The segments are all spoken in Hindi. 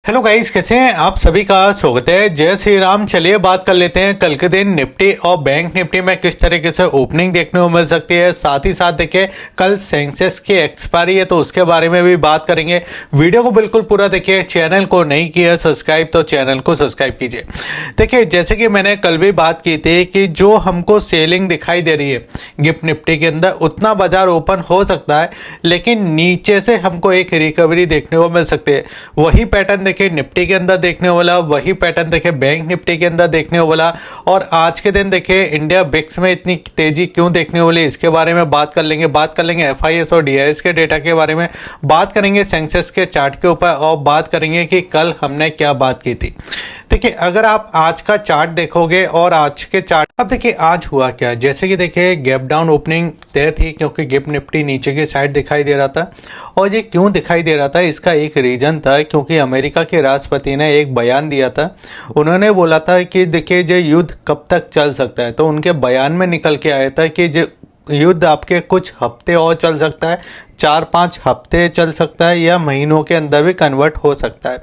हेलो गाइस, कैसे हैं आप? सभी का स्वागत है। जय श्री राम। चलिए बात कर लेते हैं कल के दिन निफ्टी और बैंक निफ्टी में किस तरीके से ओपनिंग देखने को मिल सकती है। साथ ही साथ देखिए कल सेंसेक्स की एक्सपायरी है तो उसके बारे में भी बात करेंगे। वीडियो को बिल्कुल पूरा देखिए। चैनल को नहीं किया सब्सक्राइब तो चैनल को सब्सक्राइब कीजिए। देखिए जैसे कि मैंने कल भी बात की थी कि जो हमको सेलिंग दिखाई दे रही है गिफ्ट निफ्टी के अंदर, उतना बाजार ओपन हो सकता है लेकिन नीचे से हमको एक रिकवरी देखने को मिल सकती है। वही पैटर्न देखिए निफ्टी के अंदर देखने वाला, वही पैटर्न देखिए बैंक निफ्टी के अंदर देखने वाला। और आज के दिन देखिए इंडिया बिक्स में इतनी तेजी क्यों देखने वाली, इसके बारे में बात कर लेंगे एफआईएस और डीआईएस के डेटा के बारे में बात करेंगे, सेंसेक्स के चार्ट के ऊपर, और बात करेंगे कि कल हमने क्या बात की थी। देखिए अगर आप आज का चार्ट देखोगे और आज के चार्ट, अब देखिए आज हुआ क्या। जैसे कि देखिए गैप डाउन ओपनिंग तय थी क्योंकि गिफ्ट निफ्टी नीचे की साइड दिखाई दे रहा था। और ये क्यों दिखाई दे रहा था, इसका एक रीजन था क्योंकि अमेरिका के राष्ट्रपति ने एक बयान दिया था। उन्होंने बोला था कि देखिए ये युद्ध कब तक चल सकता है, तो उनके बयान में निकल के आया था कि जो युद्ध आपके कुछ हफ्ते और चल सकता है, 4-5 हफ्ते चल सकता है या महीनों के अंदर भी कन्वर्ट हो सकता है।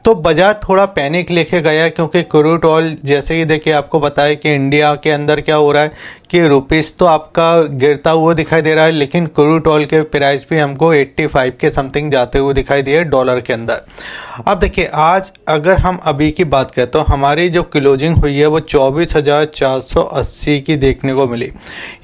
तो बाजार थोड़ा पैनिक लेके गया क्योंकि क्रूड ऑयल, जैसे कि देखिए आपको पता है कि इंडिया के अंदर क्या हो रहा है कि रुपीस तो आपका गिरता हुआ दिखाई दे रहा है लेकिन क्रूड ऑयल के प्राइस भी हमको 85 के समथिंग जाते हुए दिखाई दिए डॉलर के अंदर। अब देखिए आज अगर हम अभी की बात करें तो हमारी जो क्लोजिंग हुई है वो 24,480 की देखने को मिली।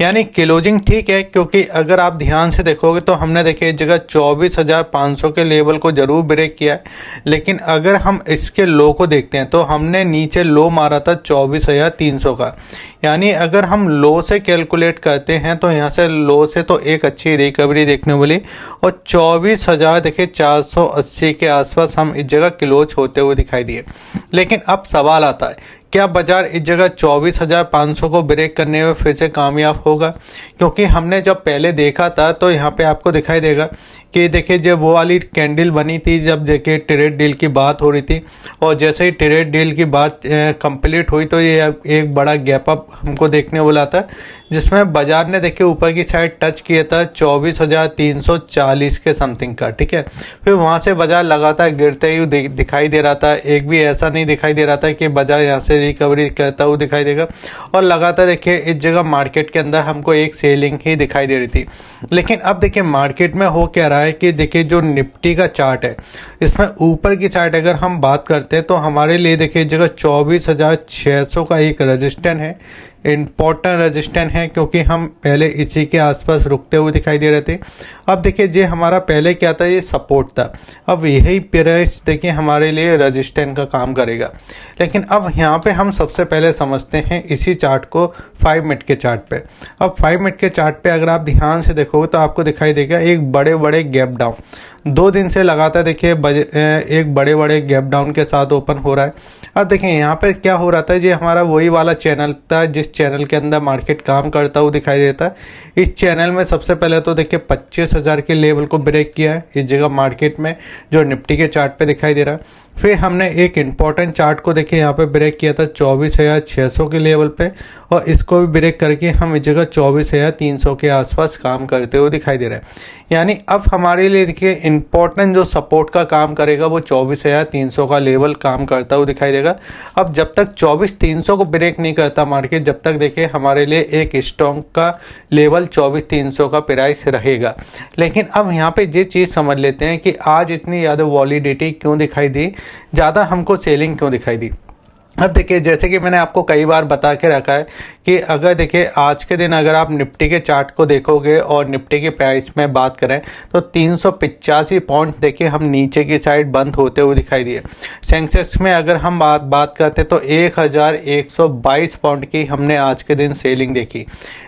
यानी क्लोजिंग ठीक है क्योंकि अगर आप ध्यान से देखोगे तो हमने देखिए इस जगह 24,500 के लेवल को जरूर ब्रेक किया है, लेकिन अगर हम इसके लो को देखते हैं तो हमने नीचे लो मारा था 24,300 का। यानी अगर हम लो से कैलकुलेट करते हैं तो यहाँ से लो से तो एक अच्छी रिकवरी देखने मिली और 24,000 देखिए 480 के आसपास हम इस जगह क्लोज होते हुए दिखाई दिए। लेकिन अब सवाल आता है क्या बाजार इस जगह 24,500 को ब्रेक करने में फिर से कामयाब होगा? क्योंकि हमने जब पहले देखा था तो यहाँ पे आपको दिखाई देगा कि देखिए जब वो वाली कैंडल बनी थी, जब देखिए ट्रेड डील की बात हो रही थी और जैसे ही ट्रेड डील की बात कंप्लीट हुई तो ये एक बड़ा गैप अप हमको देखने वाला था जिसमें बाजार ने देखिए ऊपर की साइड टच किया था 24,340 के समथिंग का। ठीक है, फिर वहां से बाजार लगातार गिरते ही दिखाई दे रहा था। एक भी ऐसा नहीं दिखाई दे रहा था कि बाजार यहाँ से रिकवरी करता हुआ दिखाई देगा और लगातार देखिए इस जगह मार्केट के अंदर हमको एक सेलिंग ही दिखाई दे रही थी। लेकिन अब देखिए मार्केट में हो क्या रहा है कि देखिए जो निफ्टी का चार्ट है इसमें ऊपर की साइड अगर हम बात करते हैं तो हमारे लिए देखिए जगह 24,600 का एक रेजिस्टेंस है, इम्पोर्टेंट रेजिस्टेंस है क्योंकि हम पहले इसी के आसपास रुकते हुए दिखाई दे रहे थे। अब देखिए ये हमारा पहले क्या था, ये सपोर्ट था। अब यही प्राइस देखिए हमारे लिए रेजिस्टेंस का काम करेगा। लेकिन अब यहाँ पे हम सबसे पहले समझते हैं इसी चार्ट को 5 मिनट के चार्ट पे। अब 5 मिनट के चार्ट पे अगर आप ध्यान से देखोगे तो आपको दिखाई देगा एक बड़े बड़े गैप डाउन 2 दिन से लगातार देखिए एक बड़े बड़े गैप डाउन के साथ ओपन हो रहा है। अब देखिए यहाँ पे क्या हो रहा था, ये हमारा वही वाला चैनल था जिस चैनल के अंदर मार्केट काम करता हुआ दिखाई देता है। इस चैनल में सबसे पहले तो देखिए 25,000 के लेवल को ब्रेक किया है इस जगह मार्केट में जो निफ्टी के चार्ट पे दिखाई दे रहा है। फिर हमने एक इम्पॉर्टेंट चार्ट को देखिए यहाँ पे ब्रेक किया था 24,600 के लेवल पे और इसको भी ब्रेक करके हम इस जगह 24,300 के आसपास काम करते हुए दिखाई दे रहा है। यानी अब हमारे लिए देखिए इम्पोर्टेंट जो सपोर्ट का काम करेगा वो 24,300 का लेवल काम करता हुआ दिखाई देगा। अब जब तक 24,300 को ब्रेक नहीं करता मार्केट, जब तक देखिए हमारे लिए एक स्ट्रॉन्ग का लेवल 24,300 का प्राइस रहेगा। लेकिन अब यहाँ पे ये चीज़ समझ लेते हैं कि आज इतनी ज़्यादा वॉलिडिटी क्यों दिखाई दी, ज़्यादा हमको सेलिंग क्यों दिखाई दी। अब देखिए जैसे कि मैंने आपको कई बार बता के रखा है कि अगर देखिए आज के दिन अगर आप निफ्टी के चार्ट को देखोगे और निफ्टी के प्राइस में बात करें तो 385 पॉइंट देखिए हम नीचे की साइड बंद होते हुए दिखाई दिए। सेंसेक्स में अगर हम बात करते तो 1,122 पॉइंट की हमने आज के दिन सेलिंग देखी।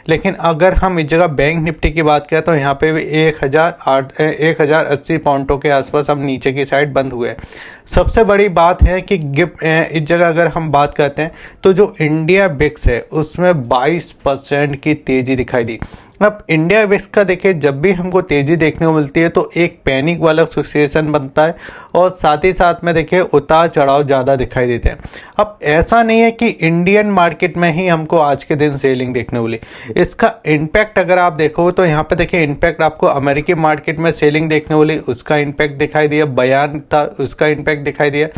लेकिन अगर हम इस जगह बैंक निफ्टी की बात करें तो यहाँ पे भी 1,080 पॉइंटों के आसपास हम नीचे की साइड बंद हुए। सबसे बड़ी बात है कि इस जगह अगर हम बात करते हैं तो जो इंडिया बिक्स है उसमें 22% की तेजी दिखाई दी। अब इंडिया विक्स का देखिए जब भी हमको तेजी देखने को मिलती है तो एक पैनिक वाला सिचुएशन बनता है और साथ ही साथ में देखिए उतार चढ़ाव ज़्यादा दिखाई देते हैं। अब ऐसा नहीं है कि इंडियन मार्केट में ही हमको आज के दिन सेलिंग देखने को मिली, इसका इम्पैक्ट अगर आप देखो तो यहाँ पे देखिए इम्पैक्ट आपको अमेरिकी मार्केट में सेलिंग देखने को मिली, उसका इम्पैक्ट दिखाई दिया, बयान था उसका इम्पैक्ट दिखाई दिया,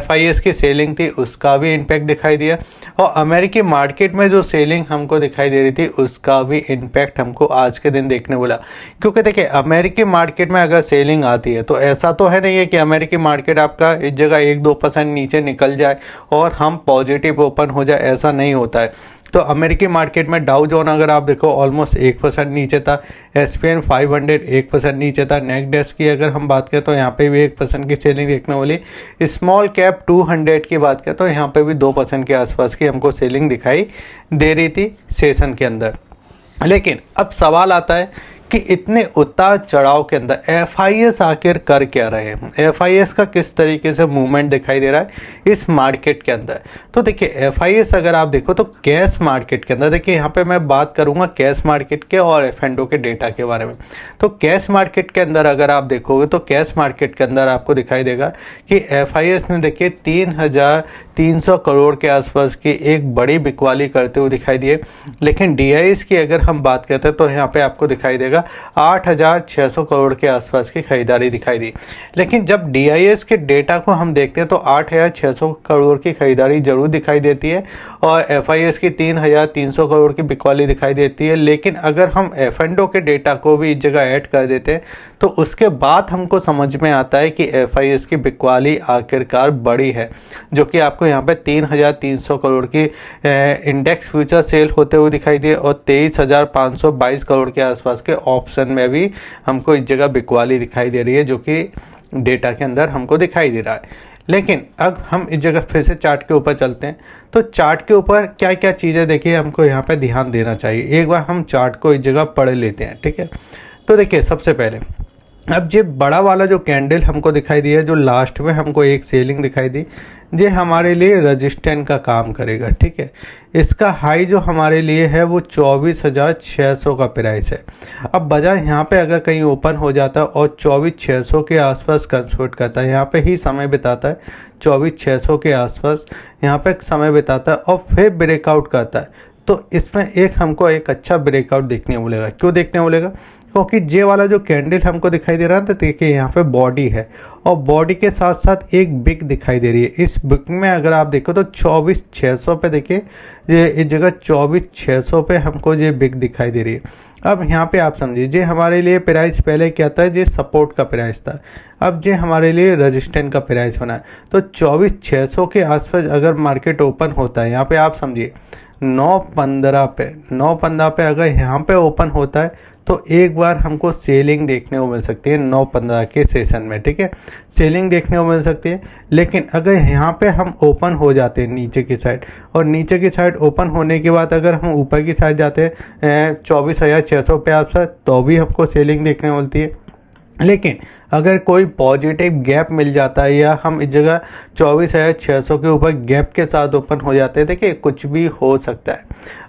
FIS की सेलिंग थी उसका भी इम्पैक्ट दिखाई दिया, और अमेरिकी मार्केट में जो सेलिंग हमको दिखाई दे रही थी उसका भी इम्पैक्ट हमको आज के दिन देखने को मिला। क्योंकि देखिए अमेरिकी मार्केट में अगर सेलिंग आती है तो ऐसा तो है नहीं है कि अमेरिकी मार्केट आपका इस जगह 1-2% नीचे निकल जाए और हम पॉजिटिव ओपन हो जाए, ऐसा नहीं होता है। तो अमेरिकी मार्केट में डाउ जोन अगर आप देखो ऑलमोस्ट 1% नीचे था, SPN 500 1% नीचे था, नेस्डैक की अगर हम बात करें तो यहाँ पे भी 1% की सेलिंग देखने वाली, स्मॉल कैप 200 की बात करें तो यहाँ पे भी 2% के आसपास की हमको सेलिंग दिखाई दे रही थी सेशन के अंदर। लेकिन अब सवाल आता है कि इतने उतार चढ़ाव के अंदर FIS आखिर कर क्या रहे हैं, FIS का किस तरीके से मूवमेंट दिखाई दे रहा है इस मार्केट के अंदर। तो देखिए FIS अगर आप देखो तो कैश मार्केट के अंदर, देखिए यहाँ पे मैं बात करूँगा कैश मार्केट के और F&O के डेटा के बारे में। तो कैश मार्केट के अंदर अगर आप देखोगे तो कैश मार्केट के अंदर आपको दिखाई देगा कि FIS ने देखिए 3,300 करोड़ के आसपास की एक बड़ी बिकवाली करते हुए दिखाई दिए। लेकिन DIS की अगर हम बात करते हैं तो यहाँ पे आपको दिखाई देगा 8,600 करोड़ के आसपास की खरीदारी दिखाई दी। लेकिन जब DIS के डेटा को हम देखते हैं तो 8,600 करोड़ की खरीदारी जरूर दिखाई देती है और FIS की 3,300 करोड़ की बिकवाली दिखाई देती है। लेकिन अगर हम F&O के डेटा को भी इस जगह ऐड कर देते हैं तो उसके बाद हमको समझ में आता है कि FIS की बिकवाली आखिरकार बड़ी है, जो कि आपको यहाँ पे 3,300 करोड़ की इंडेक्स फ्यूचर सेल होते हुए दिखाई दिए और 23,522 करोड़ के आसपास के ऑप्शन में भी हमको इस जगह बिकवाली दिखाई दे रही है, जो कि डेटा के अंदर हमको दिखाई दे रहा है। लेकिन अब हम इस जगह फिर से चार्ट के ऊपर चलते हैं तो चार्ट के ऊपर क्या क्या चीज़ें देखिए हमको यहाँ पे ध्यान देना चाहिए। एक बार हम चार्ट को इस जगह पढ़ लेते हैं, ठीक है। तो देखिए सबसे पहले अब ये बड़ा वाला जो कैंडल हमको दिखाई दिया, जो लास्ट में हमको एक सेलिंग दिखाई दी, ये हमारे लिए रजिस्टेंस का काम करेगा, ठीक है। इसका हाई जो हमारे लिए है वो 24,600 का प्राइस है। अब बजाय यहाँ पे अगर कहीं ओपन हो जाता और 24,600 के आसपास कंसोल्ट करता है, यहाँ पे ही समय बिताता है 24,600 के आसपास यहाँ पे समय बिताता है और फिर ब्रेकआउट करता है, तो इसमें हमको एक अच्छा ब्रेकआउट देखने को मिलेगा। क्यों देखने को मिलेगा? क्योंकि जे वाला जो कैंडल हमको दिखाई दे रहा है तो देखिए यहाँ पे बॉडी है और बॉडी के साथ साथ एक बिग दिखाई दे रही है। इस बिग में अगर आप देखो तो 24,600 पे देखिए ये इस जगह 24,600 पे हमको ये बिग दिखाई दे रही है। अब यहाँ पे आप समझिए जे हमारे लिए प्राइस पहले क्या था, ये सपोर्ट का प्राइस था, अब जे हमारे लिए रेजिस्टेंस का प्राइस बना है। तो 24,600 के आसपास अगर मार्केट ओपन होता है, यहाँ पे आप समझिए 9.15 पे अगर यहाँ पे ओपन होता है तो एक बार हमको सेलिंग देखने को मिल सकती है 9.15 के सेशन में, ठीक है, सेलिंग देखने को मिल सकती है। लेकिन अगर यहाँ पे हम ओपन हो जाते हैं नीचे की साइड और नीचे की साइड ओपन होने के बाद अगर हम ऊपर की साइड जाते हैं 24,600 पे आपसे, तो भी हमको सेलिंग देखने को मिलती है। लेकिन अगर कोई पॉजिटिव गैप मिल जाता है या हम इस जगह 24,600 के ऊपर गैप के साथ ओपन हो जाते हैं, देखिए कुछ भी हो सकता है।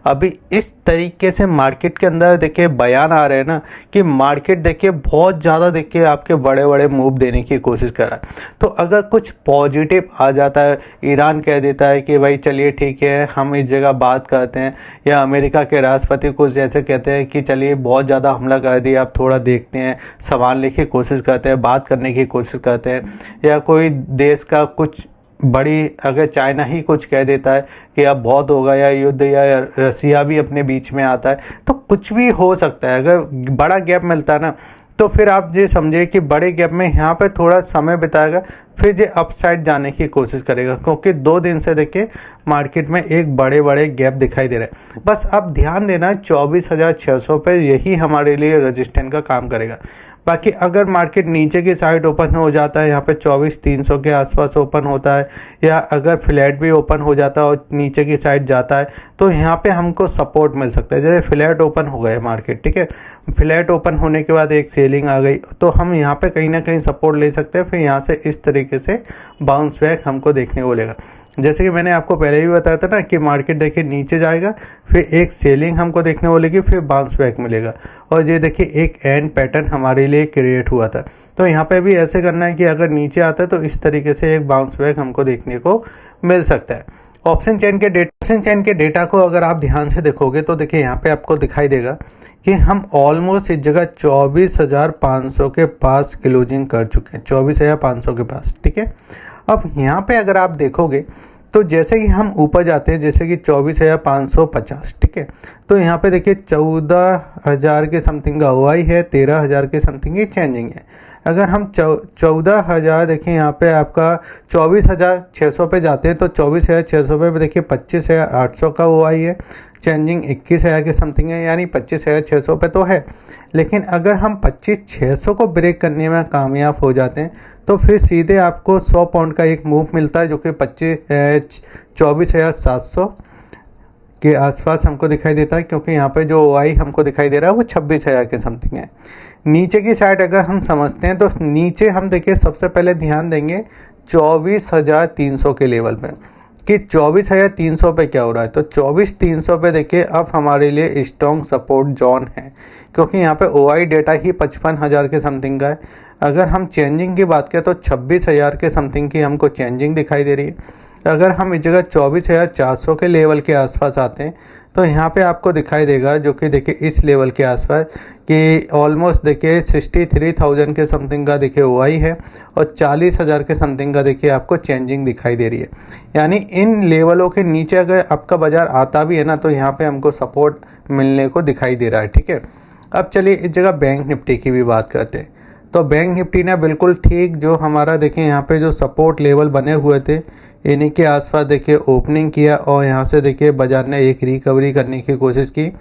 अभी इस तरीके से मार्केट के अंदर देखिए बयान आ रहे हैं ना कि मार्केट देखिए बहुत ज़्यादा देखिए आपके बड़े बड़े मूव देने की कोशिश कर रहा है। तो अगर कुछ पॉजिटिव आ जाता है, ईरान कह देता है कि भाई चलिए ठीक है हम इस जगह बात करते हैं, या अमेरिका के राष्ट्रपति कुछ जैसे कहते हैं कि चलिए बहुत ज़्यादा हमला कर दिया, आप थोड़ा देखते हैं, संभालने की कोशिश करते हैं, बात करने की कोशिश करते हैं, या कोई देश का कुछ बड़ी अगर चाइना ही कुछ कह देता है कि अब बहुत होगा, या युद्ध, या रसिया भी अपने बीच में आता है, तो कुछ भी हो सकता है। अगर बड़ा गैप मिलता है ना तो फिर आप ये समझिए कि बड़े गैप में यहाँ पे थोड़ा समय बिताएगा, फिर ये अपसाइड जाने की कोशिश करेगा, क्योंकि 2 दिन से देखिए मार्केट में एक बड़े बड़े गैप दिखाई दे रहे हैं। बस अब ध्यान देना 24,600 पे यही हमारे लिए रेजिस्टेंस का काम करेगा। बाकी अगर मार्केट नीचे की साइड ओपन हो जाता है, यहाँ पे 24,300 के आसपास ओपन होता है, या अगर फ्लैट भी ओपन हो जाता है और नीचे की साइड जाता है, तो यहाँ पे हमको सपोर्ट मिल सकता है। जैसे फ्लैट ओपन हो गया मार्केट, ठीक है, फ्लैट ओपन होने के बाद एक सेलिंग सेलिंग आ गई तो हम यहाँ पे कहीं ना कहीं सपोर्ट ले सकते हैं। फिर यहाँ से इस तरीके से बाउंस बैक हमको देखने को मिलेगा। जैसे कि मैंने आपको पहले भी बताया था ना कि मार्केट देखिए नीचे जाएगा, फिर एक सेलिंग हमको देखने को मिलेगी, फिर बाउंस बैक मिलेगा। और ये देखिए एक एंड पैटर्न हमारे लिए क्रिएट हुआ था। तो यहाँ पे भी ऐसे करना है कि अगर नीचे आता है तो इस तरीके से एक बाउंस बैक हमको देखने को मिल सकता है। ऑप्शन चेन के डेटा को अगर आप ध्यान से देखोगे तो देखिए यहाँ पे आपको दिखाई देगा कि हम ऑलमोस्ट इस जगह 24,500 के पास क्लोजिंग कर चुके हैं, 24,500 के पास। ठीक है, अब यहाँ पे अगर आप देखोगे तो जैसे कि हम ऊपर जाते हैं, जैसे कि 24,550, ठीक है, तो यहाँ पे देखिए 14,000 के समथिंग का OI है, 13,000 के समथिंग की चेंजिंग है। अगर हम 14,000 देखिए यहाँ पे आपका 24,600 पे जाते हैं तो 24,600 पे देखिए 25,800 का OI है, चेंजिंग 21,000 के समथिंग है, यानी 25,600 पे तो है। लेकिन अगर हम 25,600 को ब्रेक करने में कामयाब हो जाते हैं तो फिर सीधे आपको 100 पॉइंट का एक मूव मिलता है जो कि 24,700 के आसपास हमको दिखाई देता है, क्योंकि यहाँ पे जो OI हमको दिखाई दे रहा है वो 26,000 के समथिंग है। नीचे की साइड अगर हम समझते हैं तो नीचे हम देखिए सबसे पहले ध्यान देंगे 24,300 के लेवल पे कि 24,300 पे क्या हो रहा है। तो 24,300 पे देखिए अब हमारे लिए स्ट्रॉन्ग सपोर्ट जोन है, क्योंकि यहाँ पे OI डेटा ही 55,000 के समथिंग का है। अगर हम चेंजिंग की बात करें तो 26,000 के समथिंग की हमको चेंजिंग दिखाई दे रही है। अगर हम इस जगह 24,400 के लेवल के आसपास आते हैं तो यहाँ पे आपको दिखाई देगा जो कि देखिए इस लेवल के आसपास कि ऑलमोस्ट देखिए 63,000 के समथिंग का देखिए OI है और 40,000 के समथिंग का देखिए आपको चेंजिंग दिखाई दे रही है। यानी इन लेवलों के नीचे अगर आपका बाज़ार आता भी है ना तो यहाँ पे हमको सपोर्ट मिलने को दिखाई दे रहा है। ठीक है, अब चलिए इस जगह बैंक निफ्टी की भी बात करते हैं। तो बैंक निफ्टी ने बिल्कुल ठीक जो हमारा देखिए यहाँ पे जो सपोर्ट लेवल बने हुए थे इन्हीं के आसपास देखिए ओपनिंग किया और यहाँ से देखिए बाजार ने एक रिकवरी करने की कोशिश की।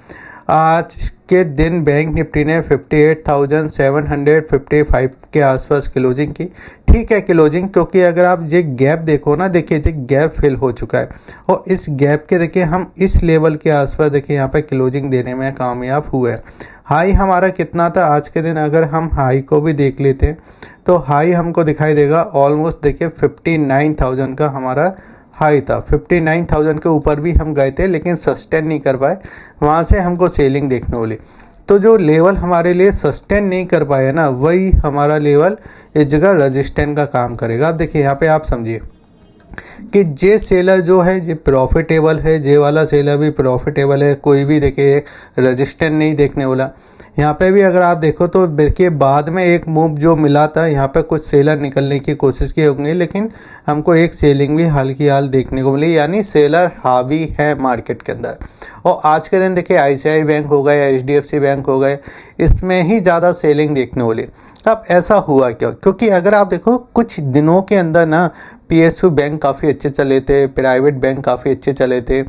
आज के दिन बैंक निफ्टी ने 58,755 के आसपास क्लोजिंग की। ठीक है क्लोजिंग, क्योंकि अगर आप ये गैप देखो ना, देखिए ये गैप फिल हो चुका है और इस गैप के देखिए हम इस लेवल के आसपास देखिए यहाँ पे क्लोजिंग देने में कामयाब हुए हैं। हाई हमारा कितना था आज के दिन, अगर हम हाई को भी देख लेते हैं तो हाई हमको दिखाई देगा ऑलमोस्ट देखिए 59,000 का हमारा हाई था। 59,000 के ऊपर भी हम गए थे लेकिन सस्टेन नहीं कर पाए, वहाँ से हमको सेलिंग देखने को मिली। तो जो लेवल हमारे लिए सस्टेन नहीं कर पाए ना, वही हमारा लेवल इस जगह रेजिस्टेंट का काम करेगा। अब देखिए यहाँ पे आप समझिए कि जे सेलर जो है ये प्रॉफिटेबल है, जे वाला सेलर भी प्रॉफिटेबल है, कोई भी देखिए रेजिस्टेंट नहीं देखने वाला। यहाँ पे भी अगर आप देखो तो देखिए बाद में एक मूव जो मिला था, यहाँ पे कुछ सेलर निकलने की कोशिश किए होंगे लेकिन हमको एक सेलिंग भी हाल की हाल देखने को मिली, यानी सेलर हावी है मार्केट के अंदर। और आज के दिन देखिए ICICI बैंक हो गए, HDFC बैंक हो गए, इसमें ही ज़्यादा सेलिंग देखने वाली। अब ऐसा हुआ क्यों? क्योंकि अगर आप देखो कुछ दिनों के अंदर ना PSU बैंक काफ़ी अच्छे चले थे, प्राइवेट बैंक काफ़ी अच्छे चले थे।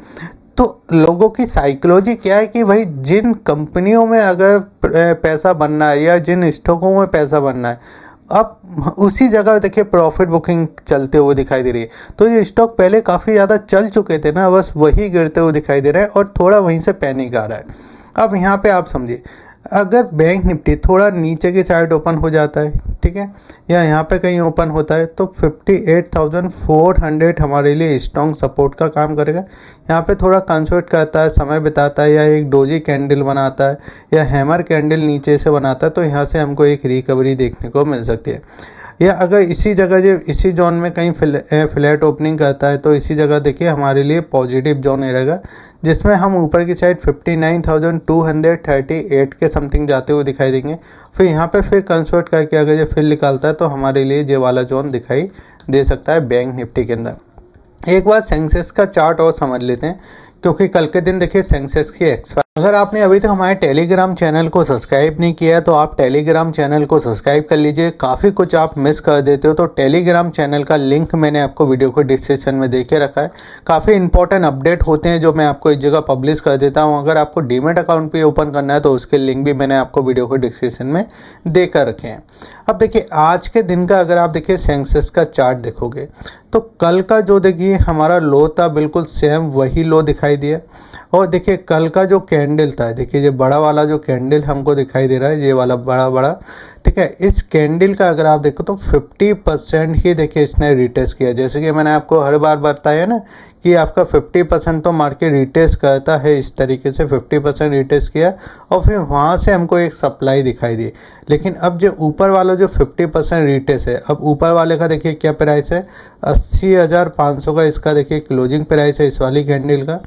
तो लोगों की साइकोलॉजी क्या है कि भाई जिन कंपनियों में अगर पैसा बनना है या जिन स्टॉकों में पैसा बनना है, अब उसी जगह देखिए प्रॉफिट बुकिंग चलते हुए दिखाई दे रही है। तो ये स्टॉक पहले काफ़ी ज़्यादा चल चुके थे ना, बस वही गिरते हुए दिखाई दे रहा है और थोड़ा वहीं से पैनिक आ रहा है। अब यहाँ पे आप समझिए अगर बैंक निफ्टी थोड़ा नीचे की साइड ओपन हो जाता है, ठीक है, या यहाँ पे कहीं ओपन होता है तो 58,400 हमारे लिए स्ट्रॉन्ग सपोर्ट का काम करेगा। यहाँ पे थोड़ा कंसोलिडेट करता है, समय बिताता है, या एक डोजी कैंडल बनाता है या हैमर कैंडल नीचे से बनाता है तो यहाँ से हमको एक रिकवरी देखने को मिल सकती है। या अगर इसी जगह जो इसी जोन में कहीं फ्लैट ओपनिंग करता है तो इसी जगह देखिए हमारे लिए पॉजिटिव जोन रहेगा, जिसमें हम ऊपर की साइड 59,238 के समथिंग जाते हुए दिखाई देंगे। फिर यहाँ पे फिर कंसोलिडेट करके अगर ये फिर निकालता है तो हमारे लिए ये वाला जोन दिखाई दे सकता है बैंक निफ्टी के अंदर। एक बार सेंसेक्स का चार्ट और समझ लेते हैं, क्योंकि कल के दिन देखिए सेंसेक्स की एक्सपायर। अगर आपने अभी तक हमारे टेलीग्राम चैनल को सब्सक्राइब नहीं किया है तो आप टेलीग्राम चैनल को सब्सक्राइब कर लीजिए। काफ़ी कुछ आप मिस कर देते हो, तो टेलीग्राम चैनल का लिंक मैंने आपको वीडियो को डिस्क्रिप्शन में दे के रखा है। काफ़ी इंपॉर्टेंट अपडेट होते हैं जो मैं आपको इस जगह पब्लिश कर देता हूँ। अगर आपको डीमेट अकाउंट भी ओपन करना है तो उसके लिंक भी मैंने आपको वीडियो को डिस्क्रिप्शन में दे कर रखे हैं। अब देखिए आज के दिन का अगर आप देखिए सेंसेक्स का चार्ट देखोगे तो कल का जो देखिए हमारा लो था बिल्कुल सेम वही लो दिखाई दिया। और देखिए कल का जो कैंडल था, देखिए ये बड़ा वाला जो कैंडल हमको दिखाई दे रहा है, ये वाला बड़ा बड़ा, ठीक है, इस कैंडल का अगर आप देखो तो 50% ही देखिए इसने रिटेस्ट किया। जैसे कि मैंने आपको हर बार बताया ना कि आपका 50% तो मार्केट रिटेस्ट करता है, इस तरीके से 50% रिटेस्ट किया और फिर वहाँ से हमको एक सप्लाई दिखाई दी। लेकिन अब जो ऊपर वाला जो 50% रिटेस्ट है, अब ऊपर वाले का देखिए क्या प्राइस है, 80,500 का इसका देखिए क्लोजिंग प्राइस है इस वाली कैंडल का।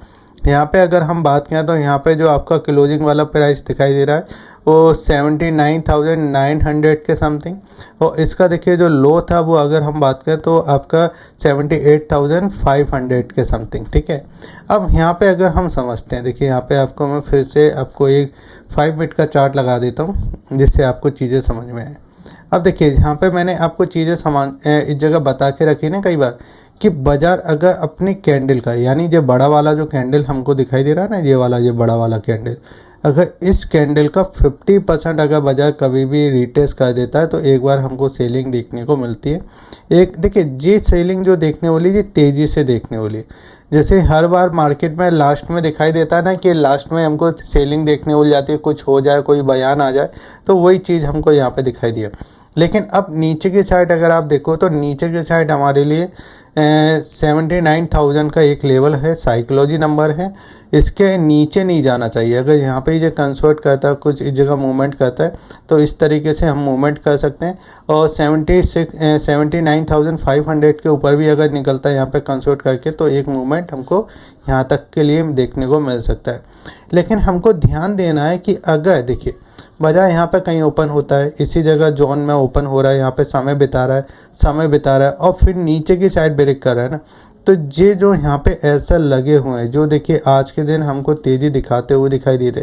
यहाँ पे अगर हम बात करें तो यहाँ पे जो आपका क्लोजिंग वाला प्राइस दिखाई दे रहा है वो 79,900 के समथिंग, और इसका देखिए जो लो था वो अगर हम बात करें तो आपका 78,500 के समथिंग, ठीक है। अब यहाँ पे अगर हम समझते हैं, देखिए यहाँ पे आपको मैं फिर से आपको एक 5 मिनट का चार्ट लगा देता हूँ जिससे आपको चीज़ें समझ में आए। अब देखिए यहाँ पे मैंने आपको चीज़ें इस जगह बता के रखी ना कई बार कि बाजार अगर अपनी कैंडल का, यानी जो बड़ा वाला जो कैंडल हमको दिखाई दे रहा है ना, ये वाला, ये बड़ा वाला कैंडल, अगर इस कैंडल का 50% अगर बाजार कभी भी रिटेस्ट कर देता है तो एक बार हमको सेलिंग देखने को मिलती है। एक देखिए ये सेलिंग जो देखने वाली, ये तेज़ी से देखने वाली, जैसे हर बार मार्केट में लास्ट में दिखाई देता है ना कि लास्ट में हमको सेलिंग देखने को मिल जाती है, कुछ हो जाए, कोई बयान आ जाए, तो वही चीज़ हमको यहाँ पे दिखाई दी है। लेकिन अब नीचे की साइड अगर आप देखो तो नीचे की साइड हमारे लिए 79,000 का एक लेवल है, साइकोलॉजी नंबर है, इसके नीचे नहीं जाना चाहिए। अगर यहाँ पे ये कंसर्ट करता है, कुछ इस जगह मूवमेंट करता है, तो इस तरीके से हम मूवमेंट कर सकते हैं। और 79,500 के ऊपर भी अगर निकलता है यहाँ पे कंसर्ट करके, तो एक मूवमेंट हमको यहाँ तक के लिए देखने को मिल सकता है। लेकिन हमको ध्यान देना है कि अगर देखिए बाजार यहाँ पे कहीं ओपन होता है, इसी जगह जोन में ओपन हो रहा है, यहाँ पे समय बिता रहा है और फिर नीचे की साइड ब्रेक कर रहा है ना, तो ये जो यहाँ पे ऐसा लगे हुए हैं, जो देखिए आज के दिन हमको तेज़ी दिखाते हुए दिखाई दिए थे,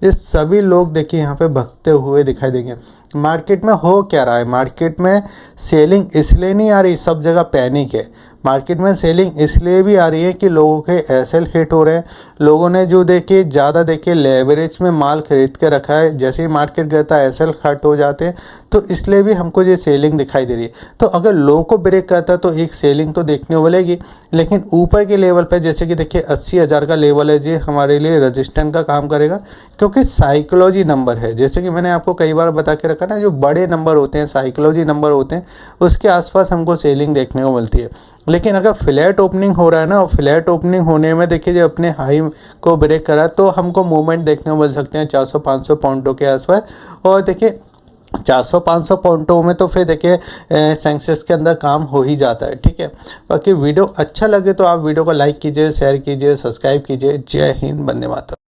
ये सभी लोग देखिए यहाँ पे भगते हुए दिखाई देंगे। मार्केट में हो क्या रहा है, मार्केट में सेलिंग इसलिए नहीं आ रही, सब जगह पैनिक है। मार्केट में सेलिंग इसलिए भी आ रही है कि लोगों के एसएल हिट हो रहे हैं, लोगों ने जो देखिए ज़्यादा देखिए लेवरेज में माल खरीद के रखा है, जैसे ही मार्केट गिरता है एसएल हट हो जाते हैं, तो इसलिए भी हमको ये सेलिंग दिखाई दे रही है। तो अगर लो को ब्रेक करता है तो एक सेलिंग तो देखने को मिलेगी, लेकिन ऊपर के लेवल पे जैसे कि देखिए 80,000 का लेवल है, ये हमारे लिए रजिस्टेंस का काम करेगा, क्योंकि साइकोलॉजी नंबर है। जैसे कि मैंने आपको कई बार बता के रखा ना, जो बड़े नंबर होते हैं, साइकोलॉजी नंबर होते हैं, उसके आसपास हमको सेलिंग देखने को मिलती है। लेकिन अगर फ्लैट ओपनिंग हो रहा है ना, और फ्लैट ओपनिंग होने में देखिए जो अपने हाई को ब्रेक करा, तो हमको मूवमेंट देखने को मिल सकते हैं 400-500 पॉइंटों के आसपास। और देखिए 400-500 पॉइंटों में तो फिर देखिए सेंसेक्स के अंदर काम हो ही जाता है, ठीक है। बाकी वीडियो अच्छा लगे तो आप वीडियो को लाइक कीजिए, शेयर कीजिए, सब्सक्राइब कीजिए। जय हिंद, वंदे मातरम।